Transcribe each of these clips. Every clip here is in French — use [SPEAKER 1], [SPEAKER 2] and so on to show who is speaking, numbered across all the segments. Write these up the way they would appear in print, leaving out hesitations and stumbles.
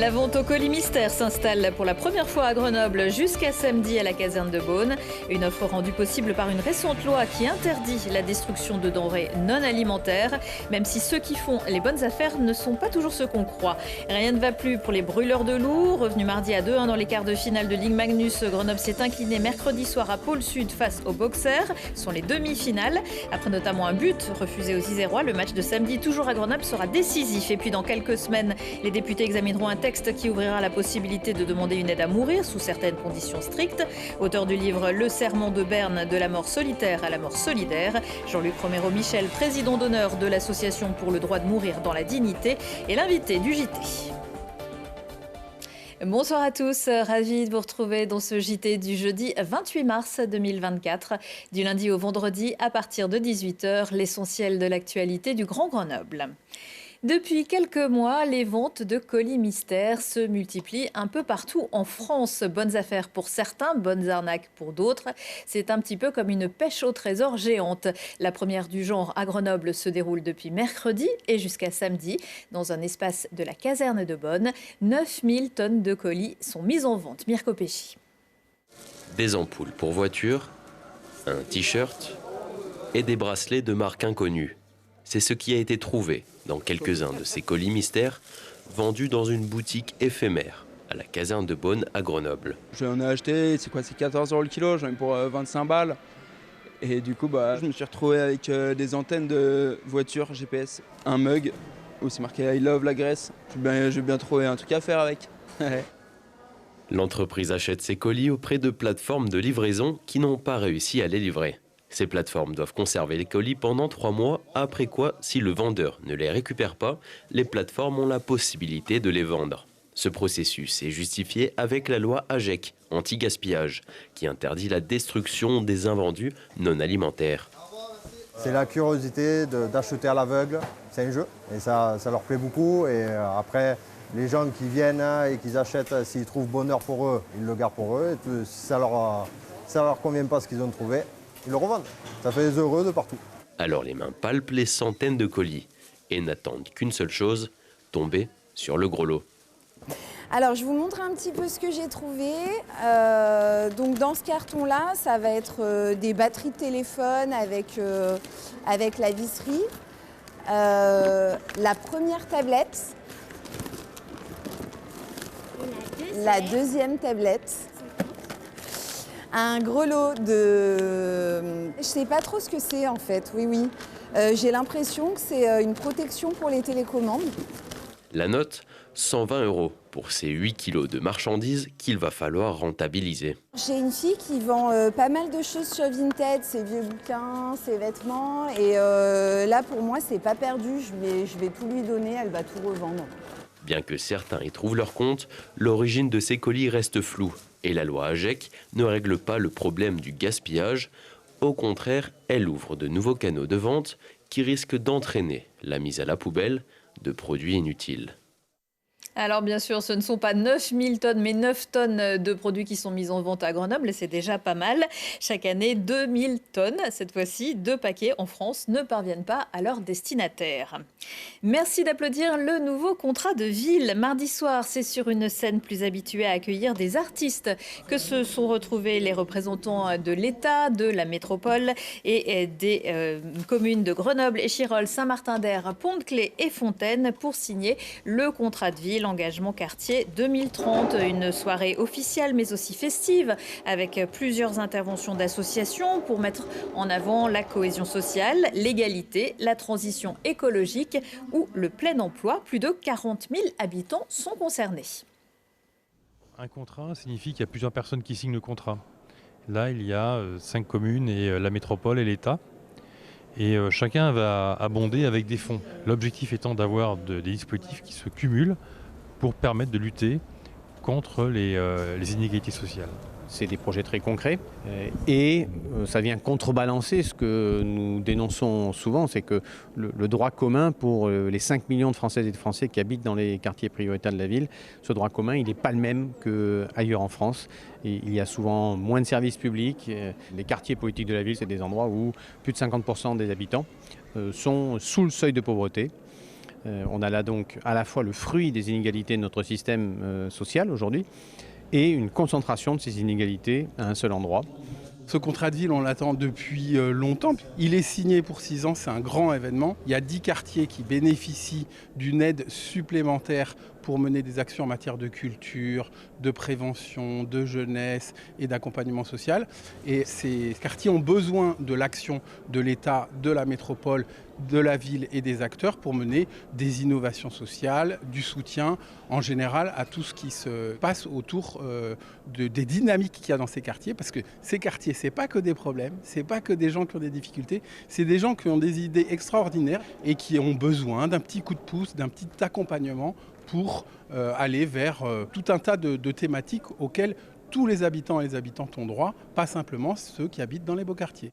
[SPEAKER 1] La vente au colis mystère s'installe pour la première fois à Grenoble jusqu'à samedi à la caserne de Beaune. Une offre rendue possible par une récente loi qui interdit la destruction de denrées non alimentaires, même si ceux qui font les bonnes affaires ne sont pas toujours ceux qu'on croit. Rien ne va plus pour les brûleurs de loups. Revenu mardi à 2-1 dans les quarts de finale de Ligue Magnus, Grenoble s'est incliné mercredi soir à Pôle Sud face aux Boxers. Ce sont les demi-finales. Après notamment un but refusé aux Isérois, le match de samedi toujours à Grenoble sera décisif. Et puis dans quelques semaines, les députés examineront un texte qui ouvrira la possibilité de demander une aide à mourir sous certaines conditions strictes. Auteur du livre Le serment de Berne, de la mort solitaire à la mort solidaire, Jean-Luc Romero-Michel, président d'honneur de l'Association pour le droit de mourir dans la dignité, est l'invité du JT. Bonsoir à tous, ravi de vous retrouver dans ce JT du jeudi 28 mars 2024. Du lundi au vendredi à partir de 18h, l'essentiel de l'actualité du Grand Grenoble. Depuis quelques mois, les ventes de colis mystères se multiplient un peu partout en France. Bonnes affaires pour certains, bonnes arnaques pour d'autres. C'est un petit peu comme une pêche au trésor géante. La première du genre à Grenoble se déroule depuis mercredi et jusqu'à samedi. Dans un espace de la caserne de Beaune, 9000 tonnes de colis sont mises en vente. Mirko Pesci.
[SPEAKER 2] Des ampoules pour voiture, un t-shirt et des bracelets de marque inconnue. C'est ce qui a été trouvé dans quelques-uns de ces colis mystères vendus dans une boutique éphémère à la caserne de Beaune à Grenoble.
[SPEAKER 3] J'en ai acheté, c'est 14 € le kilo, j'en ai pour 25 balles. Et du coup, je me suis retrouvé avec des antennes de voitures GPS, un mug où c'est marqué I love la Grèce. J'ai bien trouvé un truc à faire avec.
[SPEAKER 2] L'entreprise achète ces colis auprès de plateformes de livraison qui n'ont pas réussi à les livrer. Ces plateformes doivent conserver les colis pendant 3 mois, après quoi, si le vendeur ne les récupère pas, les plateformes ont la possibilité de les vendre. Ce processus est justifié avec la loi AGEC, anti-gaspillage, qui interdit la destruction des invendus non alimentaires.
[SPEAKER 4] C'est la curiosité d'acheter à l'aveugle, c'est un jeu, et ça leur plaît beaucoup. Et après, les gens qui viennent et qui achètent, s'ils trouvent bonheur pour eux, ils le gardent pour eux. Et si ça leur convient pas ce qu'ils ont trouvé, ils le revendent. Ça fait des heureux de partout.
[SPEAKER 2] Alors les mains palpent les centaines de colis et n'attendent qu'une seule chose, tomber sur le gros lot.
[SPEAKER 5] Alors je vous montre un petit peu ce que j'ai trouvé. Donc dans ce carton-là, ça va être des batteries de téléphone avec la visserie. La première tablette. La deuxième tablette. Un grelot de... Je sais pas trop ce que c'est en fait, oui. J'ai l'impression que c'est une protection pour les télécommandes.
[SPEAKER 2] La note, 120 € pour ces 8 kilos de marchandises qu'il va falloir rentabiliser.
[SPEAKER 5] J'ai une fille qui vend pas mal de choses sur Vinted, ses vieux bouquins, ses vêtements. Et là pour moi c'est pas perdu, je vais tout lui donner, elle va tout revendre.
[SPEAKER 2] Bien que certains y trouvent leur compte, l'origine de ces colis reste floue. Et la loi AGEC ne règle pas le problème du gaspillage. Au contraire, elle ouvre de nouveaux canaux de vente qui risquent d'entraîner la mise à la poubelle de produits inutiles.
[SPEAKER 1] Alors bien sûr, ce ne sont pas 9000 tonnes, mais 9 tonnes de produits qui sont mis en vente à Grenoble, et c'est déjà pas mal. Chaque année, 2000 tonnes, cette fois-ci, 2 paquets en France ne parviennent pas à leur destinataire. Merci d'applaudir le nouveau contrat de ville. Mardi soir, c'est sur une scène plus habituée à accueillir des artistes que se sont retrouvés les représentants de l'État, de la métropole et des communes de Grenoble, Échirolles, Saint-Martin-d'Air, Pont-de-Claix et Fontaine pour signer le contrat de ville Engagement Quartier 2030. Une soirée officielle mais aussi festive avec plusieurs interventions d'associations pour mettre en avant la cohésion sociale, l'égalité, la transition écologique ou le plein emploi. Plus de 40 000 habitants sont concernés.
[SPEAKER 6] Un contrat signifie qu'il y a plusieurs personnes qui signent le contrat. Là, il y a 5 communes et la métropole et l'État. Et chacun va abonder avec des fonds. L'objectif étant d'avoir des dispositifs qui se cumulent pour permettre de lutter contre les inégalités sociales.
[SPEAKER 7] C'est des projets très concrets et ça vient contrebalancer ce que nous dénonçons souvent, c'est que le droit commun pour les 5 millions de Françaises et de Français qui habitent dans les quartiers prioritaires de la ville, ce droit commun, il n'est pas le même qu'ailleurs en France. Et il y a souvent moins de services publics. Les quartiers politiques de la ville, c'est des endroits où plus de 50% des habitants sont sous le seuil de pauvreté. On a là donc à la fois le fruit des inégalités de notre système social aujourd'hui et une concentration de ces inégalités à un seul endroit.
[SPEAKER 8] Ce contrat de ville, on l'attend depuis longtemps. Il est signé pour 6 ans, c'est un grand événement. Il y a 10 quartiers qui bénéficient d'une aide supplémentaire pour mener des actions en matière de culture, de prévention, de jeunesse et d'accompagnement social. Et ces quartiers ont besoin de l'action de l'État, de la métropole, de la ville et des acteurs pour mener des innovations sociales, du soutien en général à tout ce qui se passe autour des dynamiques qu'il y a dans ces quartiers. Parce que ces quartiers, c'est pas que des problèmes, c'est pas que des gens qui ont des difficultés, c'est des gens qui ont des idées extraordinaires et qui ont besoin d'un petit coup de pouce, d'un petit accompagnement pour aller vers tout un tas de thématiques auxquelles tous les habitants et les habitantes ont droit, pas simplement ceux qui habitent dans les beaux quartiers.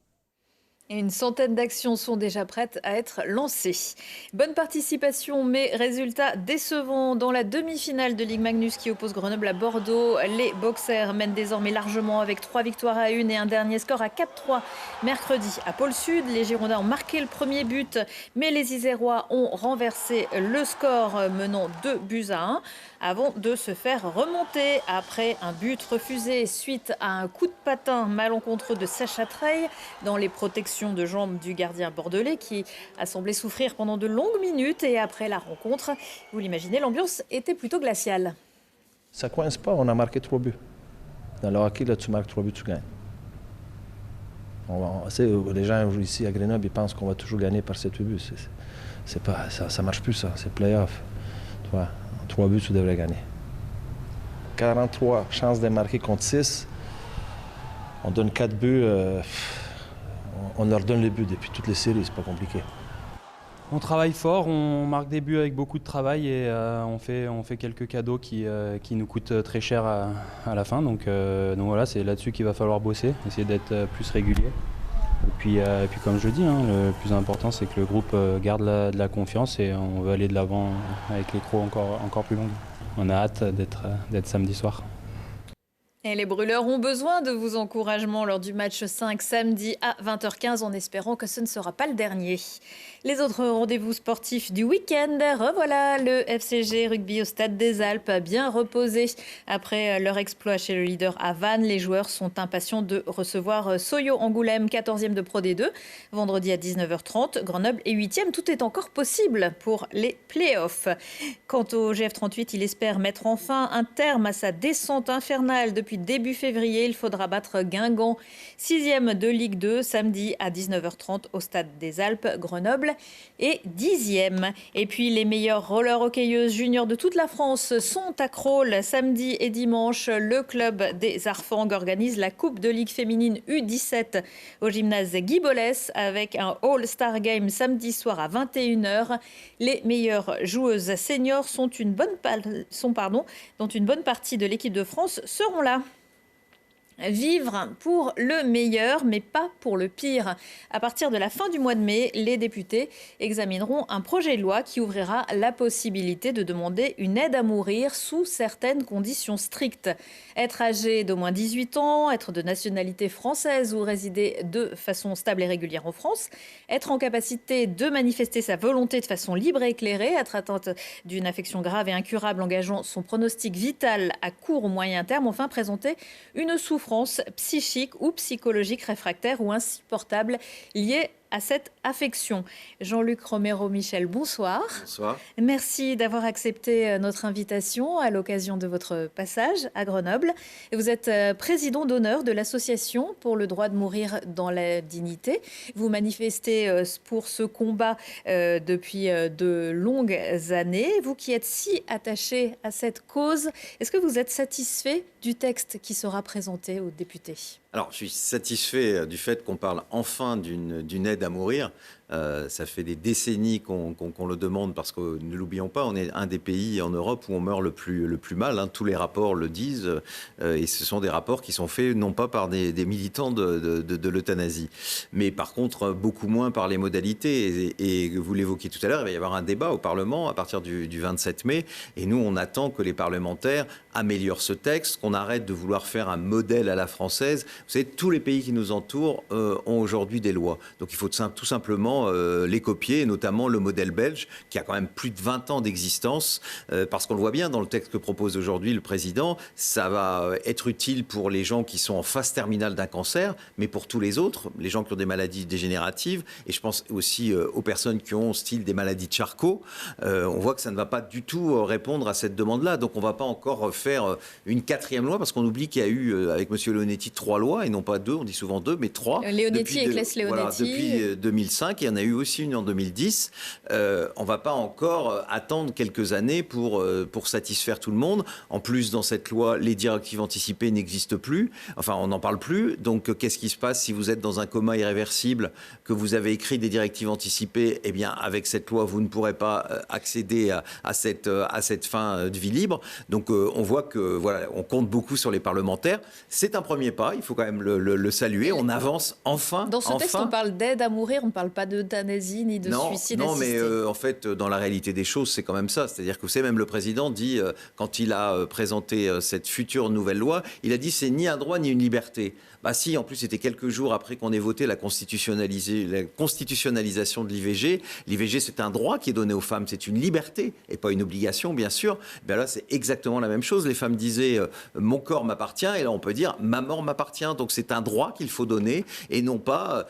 [SPEAKER 1] Et une centaine d'actions sont déjà prêtes à être lancées. Bonne participation, mais résultats décevants dans la demi-finale de Ligue Magnus qui oppose Grenoble à Bordeaux. Les Boxers mènent désormais largement avec 3 victoires à 1 et un dernier score à 4-3 mercredi à Pôle-Sud. Les Girondins ont marqué le premier but, mais les Isérois ont renversé le score menant 2-1 avant de se faire remonter après un but refusé suite à un coup de patin malencontreux de Sacha Treille dans les protections de jambes du gardien bordelais qui a semblé souffrir pendant de longues minutes. Et après la rencontre, vous l'imaginez, l'ambiance était plutôt glaciale.
[SPEAKER 9] Ça coince pas, on a marqué 3 buts. Dans le hockey, là, tu marques 3 buts, tu gagnes. Les gens ici à Grenoble, ils pensent qu'on va toujours gagner par 7 buts. C'est pas, ça marche plus, ça. C'est play-off. Tu vois, 3 buts, tu devrais gagner. 43 chances de marquer contre 6. On donne 4 buts. On leur donne les buts depuis toutes les séries, c'est pas compliqué.
[SPEAKER 10] On travaille fort, on marque des buts avec beaucoup de travail et on fait quelques cadeaux qui nous coûtent très cher à la fin. Donc voilà, c'est là-dessus qu'il va falloir bosser, essayer d'être plus régulier. Et puis comme je dis, le plus important c'est que le groupe garde de la confiance et on veut aller de l'avant avec les crocs encore plus longues. On a hâte d'être samedi soir.
[SPEAKER 1] Et les Brûleurs ont besoin de vos encouragements lors du match 5 samedi à 20h15 en espérant que ce ne sera pas le dernier. Les autres rendez-vous sportifs du week-end, revoilà le FCG Rugby au Stade des Alpes, bien reposé. Après leur exploit chez le leader à Vannes, les joueurs sont impatients de recevoir Soyo Angoulême, 14e de Pro D2. Vendredi à 19h30, Grenoble est 8e. Tout est encore possible pour les playoffs. Quant au GF38, il espère mettre enfin un terme à sa descente infernale. Depuis début février, il faudra battre Guingamp, 6e de Ligue 2, samedi à 19h30 au Stade des Alpes. Grenoble est 10e. Et puis les meilleures roller hockeyeuses juniors de toute la France sont à Crolles. Samedi et dimanche, le club des Arfangues organise la Coupe de Ligue féminine U17 au gymnase Guy Bollès avec un All-Star Game samedi soir à 21h. Les meilleures joueuses seniors dont une bonne partie de l'équipe de France seront là. Vivre pour le meilleur, mais pas pour le pire. À partir de la fin du mois de mai, les députés examineront un projet de loi qui ouvrira la possibilité de demander une aide à mourir sous certaines conditions strictes. Être âgé d'au moins 18 ans, être de nationalité française ou résider de façon stable et régulière en France, être en capacité de manifester sa volonté de façon libre et éclairée, être atteinte d'une affection grave et incurable engageant son pronostic vital à court ou moyen terme, enfin présenter une souffrance psychique ou psychologique réfractaire ou insupportable liée à cette affection. Jean-Luc Romero-Michel, bonsoir.
[SPEAKER 11] Bonsoir.
[SPEAKER 1] Merci d'avoir accepté notre invitation à l'occasion de votre passage à Grenoble. Vous êtes président d'honneur de l'association pour le droit de mourir dans la dignité. Vous manifestez pour ce combat depuis de longues années. Vous qui êtes si attaché à cette cause, est-ce que vous êtes satisfait du texte qui sera présenté aux députés ?
[SPEAKER 11] Alors, je suis satisfait du fait qu'on parle enfin d'une aide à mourir. Ça fait des décennies qu'on le demande parce que, ne l'oublions pas, on est un des pays en Europe où on meurt le plus mal. Tous les rapports le disent. Et ce sont des rapports qui sont faits non pas par des militants de l'euthanasie, mais par contre beaucoup moins par les modalités. Et vous l'évoquiez tout à l'heure, il va y avoir un débat au Parlement à partir du 27 mai. Et nous, on attend que les parlementaires améliorent ce texte, qu'on arrête de vouloir faire un modèle à la française Vous savez, tous les pays qui nous entourent ont aujourd'hui des lois. Donc il faut tout simplement les copier, et notamment le modèle belge, qui a quand même plus de 20 ans d'existence, parce qu'on le voit bien dans le texte que propose aujourd'hui le président, ça va être utile pour les gens qui sont en phase terminale d'un cancer, mais pour tous les autres, les gens qui ont des maladies dégénératives, et je pense aussi aux personnes qui ont style des maladies de Charcot, on voit que ça ne va pas du tout répondre à cette demande-là. Donc on ne va pas encore faire une 4e loi, parce qu'on oublie qu'il y a eu, avec M. Leonetti, 3 lois, et non pas 2, on dit souvent 2, mais 3.
[SPEAKER 1] Leonetti et Claes Leonetti.
[SPEAKER 11] Voilà, depuis 2005, il y en a eu aussi une en 2010. On ne va pas encore attendre quelques années pour satisfaire tout le monde. En plus, dans cette loi, les directives anticipées n'existent plus. Enfin, on n'en parle plus. Donc, qu'est-ce qui se passe si vous êtes dans un coma irréversible, que vous avez écrit des directives anticipées? Eh bien, avec cette loi, vous ne pourrez pas accéder à cette fin de vie libre. Donc, on voit que voilà, on compte beaucoup sur les parlementaires. C'est un premier pas. Il faut quand même le saluer. On avance enfin.
[SPEAKER 1] Dans ce texte, on parle d'aide à mourir. On ne parle pas d'euthanasie ni de suicide assisté.
[SPEAKER 11] Non, mais en fait, dans la réalité des choses, c'est quand même ça. C'est-à-dire que vous savez, même le président dit, quand il a présenté cette future nouvelle loi, il a dit c'est ni un droit ni une liberté. Bah si, en plus, c'était quelques jours après qu'on ait voté la constitutionnalisation de l'IVG. L'IVG, c'est un droit qui est donné aux femmes, c'est une liberté et pas une obligation, bien sûr. Ben là, c'est exactement la même chose. Les femmes disaient mon corps m'appartient, et là, on peut dire ma mort m'appartient. Donc, c'est un droit qu'il faut donner, et non pas,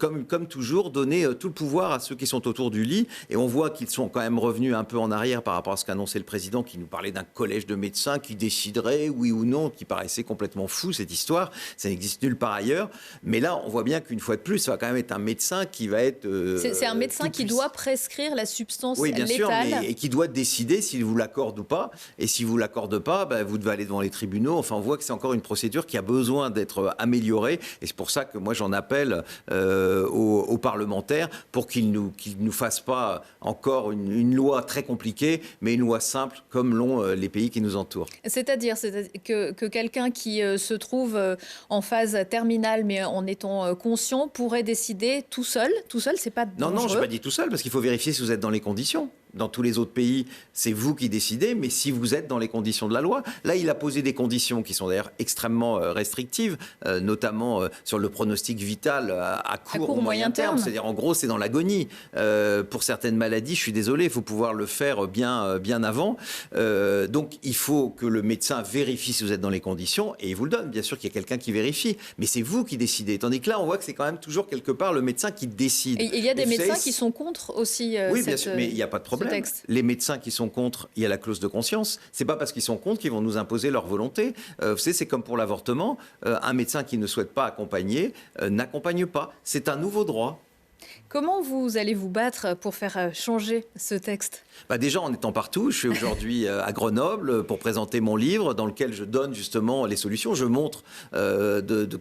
[SPEAKER 11] comme toujours, donner tout le pouvoir à ceux qui sont autour du lit. Et on voit qu'ils sont quand même revenus un peu en arrière par rapport à ce qu'annonçait le président, qui nous parlait d'un collège de médecins qui déciderait, oui ou non, qui paraissait complètement fou, cette histoire. Ça n'existe nulle part ailleurs. Mais là, on voit bien qu'une fois de plus, ça va quand même être un médecin qui va être...
[SPEAKER 1] c'est un médecin qui doit prescrire la substance létale.
[SPEAKER 11] Oui, bien sûr, et qui doit décider s'il vous l'accorde ou pas. Et s'il vous l'accorde pas, ben, vous devez aller devant les tribunaux. Enfin, on voit que c'est encore une procédure qui a besoin d'être améliorée. Et c'est pour ça que moi, j'en appelle aux parlementaires pour qu'ils nous fassent pas encore une loi très compliquée, mais une loi simple, comme l'ont les pays qui nous entourent.
[SPEAKER 1] C'est-à-dire que quelqu'un qui se trouve en phase terminale, mais en étant conscient, pourrait décider tout seul, c'est pas dangereux.
[SPEAKER 11] Non, je n'ai pas dit tout seul, parce qu'il faut vérifier si vous êtes dans les conditions. Dans tous les autres pays, c'est vous qui décidez, mais si vous êtes dans les conditions de la loi, là, il a posé des conditions qui sont d'ailleurs extrêmement restrictives, notamment sur le pronostic vital à court ou moyen terme. C'est-à-dire, en gros, c'est dans l'agonie. Pour certaines maladies, je suis désolé, il faut pouvoir le faire bien avant. Donc, il faut que le médecin vérifie si vous êtes dans les conditions, et il vous le donne. Bien sûr qu'il y a quelqu'un qui vérifie, mais c'est vous qui décidez. Tandis que là, on voit que c'est quand même toujours quelque part le médecin qui décide.
[SPEAKER 1] Et il y a des médecins qui sont contre aussi
[SPEAKER 11] oui, bien sûr, mais il n'y a pas de problème. Les médecins qui sont contre, il y a la clause de conscience. C'est pas parce qu'ils sont contre qu'ils vont nous imposer leur volonté. Vous savez, c'est comme pour l'avortement. Un médecin qui ne souhaite pas accompagner n'accompagne pas. C'est un nouveau droit.
[SPEAKER 1] Comment vous allez vous battre pour faire changer ce texte ?
[SPEAKER 11] Déjà, en étant partout, je suis aujourd'hui à Grenoble pour présenter mon livre dans lequel je donne justement les solutions. Je montre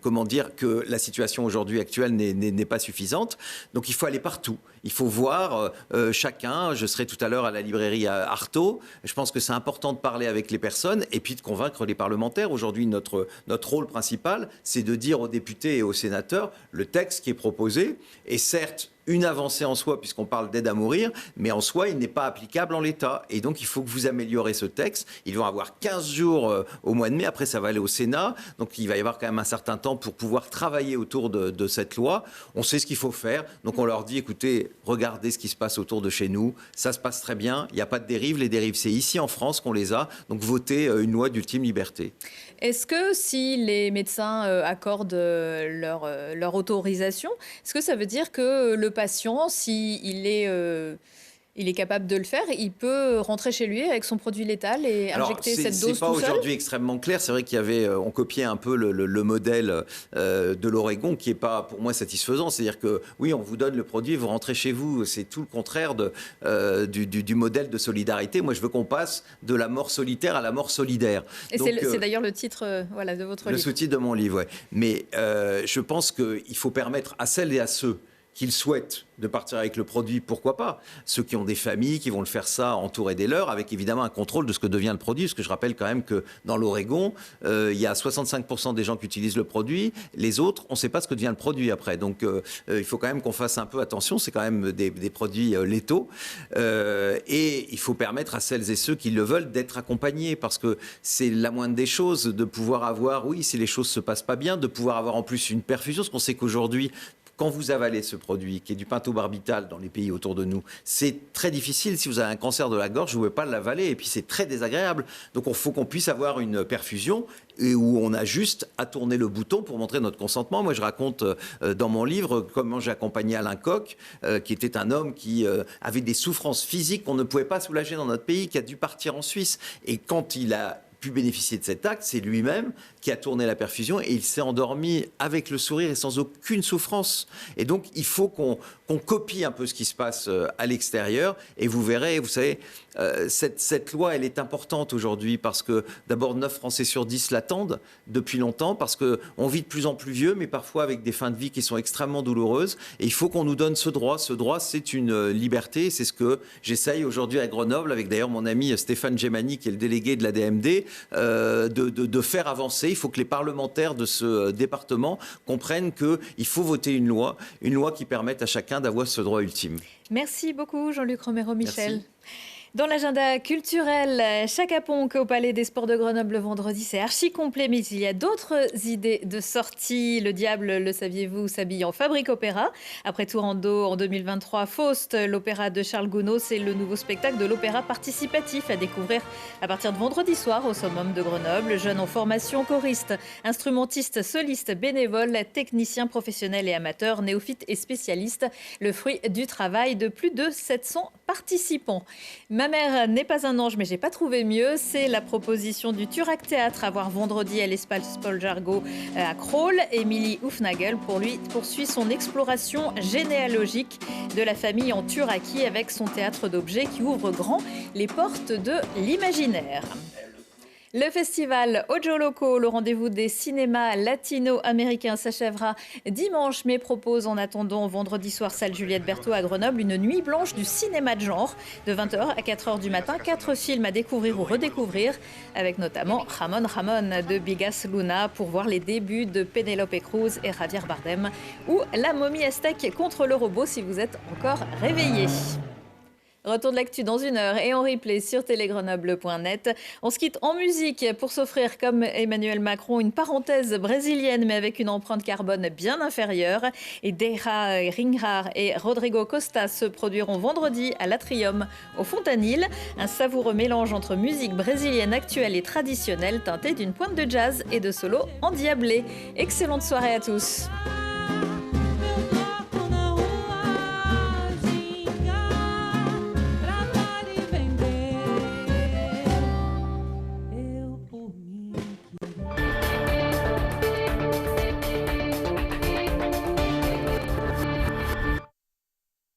[SPEAKER 11] comment dire que la situation aujourd'hui actuelle n'est pas suffisante. Donc il faut aller partout. Il faut voir chacun. Je serai tout à l'heure à la librairie à Artaud. Je pense que c'est important de parler avec les personnes et puis de convaincre les parlementaires. Aujourd'hui, notre rôle principal, c'est de dire aux députés et aux sénateurs le texte qui est proposé est certes une avancée en soi, puisqu'on parle d'aide à mourir, mais en soi, il n'est pas applicable en l'état. Et donc, il faut que vous améliorez ce texte. Ils vont avoir 15 jours au mois de mai. Après, ça va aller au Sénat. Donc, il va y avoir quand même un certain temps pour pouvoir travailler autour de cette loi. On sait ce qu'il faut faire. Donc, on leur dit, écoutez, regardez ce qui se passe autour de chez nous. Ça se passe très bien. Il n'y a pas de dérives. Les dérives, c'est ici en France qu'on les a. Donc, votez une loi d'ultime liberté.
[SPEAKER 1] Est-ce que si les médecins accordent leur autorisation, est-ce que ça veut dire que le patient, s'il est capable de le faire, il peut rentrer chez lui avec son produit létal et injecter cette dose tout seul ?
[SPEAKER 11] C'est pas aujourd'hui extrêmement clair. C'est vrai qu'il y avait, on copiait un peu le modèle de l'Oregon qui est pas pour moi satisfaisant. C'est-à-dire que oui, on vous donne le produit, vous rentrez chez vous. C'est tout le contraire du modèle de solidarité. Moi, je veux qu'on passe de la mort solitaire à la mort solidaire.
[SPEAKER 1] Et c'est d'ailleurs le titre de votre livre.
[SPEAKER 11] Le sous-titre de mon livre, ouais. Mais je pense qu'il faut permettre à celles et à ceux qu'ils souhaitent de partir avec le produit, pourquoi pas. Ceux qui ont des familles, qui vont le faire ça entourés des leurs, avec évidemment un contrôle de ce que devient le produit, parce que je rappelle quand même que dans l'Oregon, il y a 65% des gens qui utilisent le produit, les autres, on ne sait pas ce que devient le produit après. Donc il faut quand même qu'on fasse un peu attention, c'est quand même des produits létaux, et il faut permettre à celles et ceux qui le veulent d'être accompagnés, parce que c'est la moindre des choses de pouvoir avoir, oui, si les choses ne se passent pas bien, de pouvoir avoir en plus une perfusion, parce qu'on sait qu'aujourd'hui, quand vous avalez ce produit, qui est du pentobarbital dans les pays autour de nous, c'est très difficile. Si vous avez un cancer de la gorge, vous ne pouvez pas l'avaler. Et puis, c'est très désagréable. Donc, il faut qu'on puisse avoir une perfusion et où on a juste à tourner le bouton pour montrer notre consentement. Moi, je raconte dans mon livre comment j'ai accompagné Alain Koch, qui était un homme qui avait des souffrances physiques qu'on ne pouvait pas soulager dans notre pays, qui a dû partir en Suisse. Et quand il a pu bénéficier de cet acte, c'est lui-même qui a tourné la perfusion et il s'est endormi avec le sourire et sans aucune souffrance. Et donc, il faut qu'on copie un peu ce qui se passe à l'extérieur et vous verrez, vous savez, cette loi, elle est importante aujourd'hui parce que d'abord, 9 Français sur 10 l'attendent depuis longtemps parce qu'on vit de plus en plus vieux, mais parfois avec des fins de vie qui sont extrêmement douloureuses. Et il faut qu'on nous donne ce droit. Ce droit, c'est une liberté. C'est ce que j'essaye aujourd'hui à Grenoble, avec d'ailleurs mon ami Stéphane Gemani, qui est le délégué de la DMD, de faire avancer. Il faut que les parlementaires de ce département comprennent qu'il faut voter une loi qui permette à chacun d'avoir ce droit ultime.
[SPEAKER 1] Merci beaucoup Jean-Luc Romero-Michel.
[SPEAKER 11] Merci.
[SPEAKER 1] Dans l'agenda culturel, Chaka Ponk au Palais des Sports de Grenoble le vendredi, c'est archi complet, mais il y a d'autres idées de sortie. Le Diable, le saviez-vous, s'habille en Fabrique Opéra. Après Tourando en 2023, Faust, l'opéra de Charles Gounod, c'est le nouveau spectacle de l'opéra participatif à découvrir à partir de vendredi soir au Summum de Grenoble. Jeunes en formation, choristes, instrumentistes, solistes, bénévoles, techniciens professionnels et amateurs, néophytes et spécialistes. Le fruit du travail de plus de 700 participants. Ma mère n'est pas un ange, mais j'ai pas trouvé mieux. C'est la proposition du Turac Théâtre à voir vendredi à l'espace Paul Jargot à Crolles. Émilie Hufnagel poursuit son exploration généalogique de la famille en Turaki avec son théâtre d'objets qui ouvre grand les portes de l'imaginaire. Le festival Ojo Loco, le rendez-vous des cinémas latino-américains, s'achèvera dimanche, mais propose en attendant vendredi soir, salle Juliette Berthaud à Grenoble, une nuit blanche du cinéma de genre, de 20h à 4h du matin. 4 films à découvrir ou redécouvrir, avec notamment Ramon de Bigas Luna, pour voir les débuts de Penélope Cruz et Javier Bardem, ou La momie aztèque contre le robot, si vous êtes encore réveillés. Retour de l'actu dans 1 heure et en replay sur télégrenoble.net. On se quitte en musique pour s'offrir, comme Emmanuel Macron, une parenthèse brésilienne, mais avec une empreinte carbone bien inférieure. Et Deira Ringhar et Rodrigo Costa se produiront vendredi à l'Atrium au Fontanil. Un savoureux mélange entre musique brésilienne actuelle et traditionnelle, teintée d'une pointe de jazz et de solo endiablé. Excellente soirée à tous.